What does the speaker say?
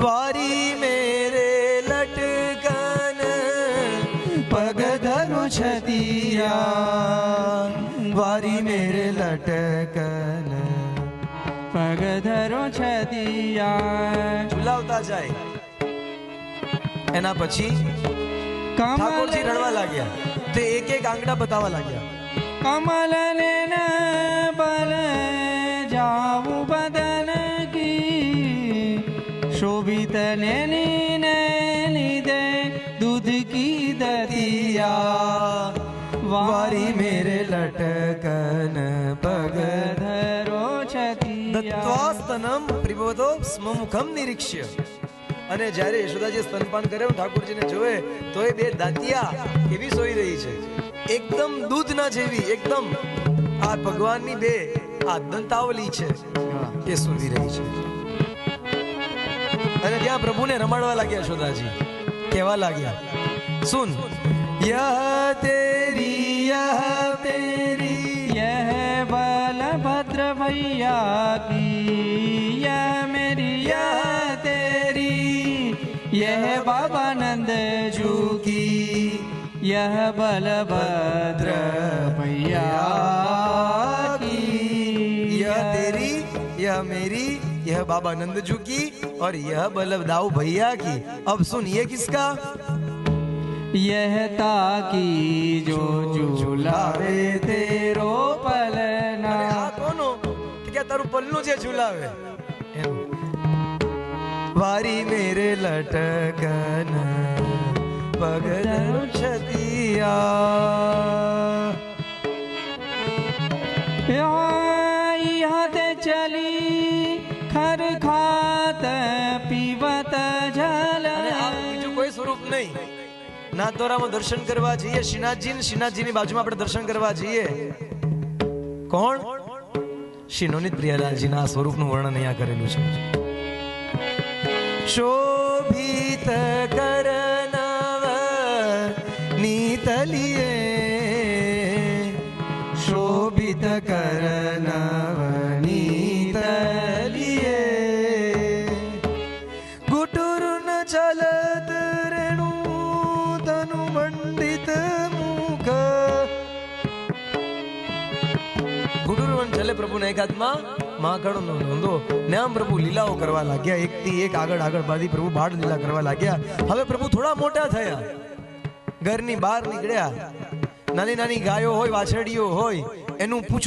વારી મેરે લટકન પગ ધરો છતિયા, વારી મેરે લટકન પગ ધરો છતિયા. ઝુલાવતા જાય. એના પછી ઠાકોરજી રડવા લાગ્યા તો એક એક આંગળા બતાવવા લાગ્યા. કમલ ને બલ જાવું બદન કી, શોભિત ને લીધે દૂધ કી દતિયા, વારી મેરે લટકન પગ ધરો છતિયા. દત્વાસ્તનમ પ્રિબોધો સ્મમુખમ નિરીક્ષ્ય. અને જ્યારે યશોદાજી સ્તનપાન કરે ઠાકોરજીને જોવે તો એ બે દાંતિયા એવી સોઈ રહી છે, એકદમ દૂધના જેવી, એકદમ આ ભગવાનની બે આ દંતાવલી છે એ સૂવી રહી છે. અને ત્યાં પ્રભુને રમાડવા લાગ્યા યશોદાજી, કહેવા લાગ્યા સુન યહ તેરી यह बलभद्र भैया की, यह मेरी यह तेरी, यह बाबा नंद जू की, यह बलभद्र भैया की. यह तेरी यह मेरी यह बाबा नंदजू की और यह बलदाऊ भैया की. अब सुन ये किसका? यह ताकी जो झूलावे तेरो पलना. આ કોનો? કે તારું પલ્લું જે ઝુલાવે એનું. વારી મેરે લટકન પગ ધરો છતિયા. यहाँ चली खर खात पीवत जल. બીજું કોઈ સ્વરૂપ નહીં. નાથદ્વારામાં દર્શન કરવા જઈએ શ્રીનાથજી, શ્રીનાથજીની બાજુમાં આપણે દર્શન કરવા જઈએ. કોણ? શ્રી નવનીત પ્રિયલાલજીના આ સ્વરૂપનું વર્ણન અહીંયા કરેલું છે. શોભિત કરનવ નીતલિયે, શોભિત કરનવ નીતલિયે, ગુટુર્ન ચલત રેણુ તનુ મંડિત મુખ. ગુટુરવન ચલે પ્રભુના એકાદમાં મહાકળો નોંધો ને આમ પ્રભુ લીલાઓ કરવા લાગ્યા. એકથી એક આગળ આગળ બાધી પ્રભુ બાળ લીલા કરવા લાગ્યા. હવે પ્રભુ થોડા મોટા થયા, ઘરની બહાર નીકળ્યા. નાની નાની ગાયો હોય, વાછરડીઓ હોય, એનું પૂછ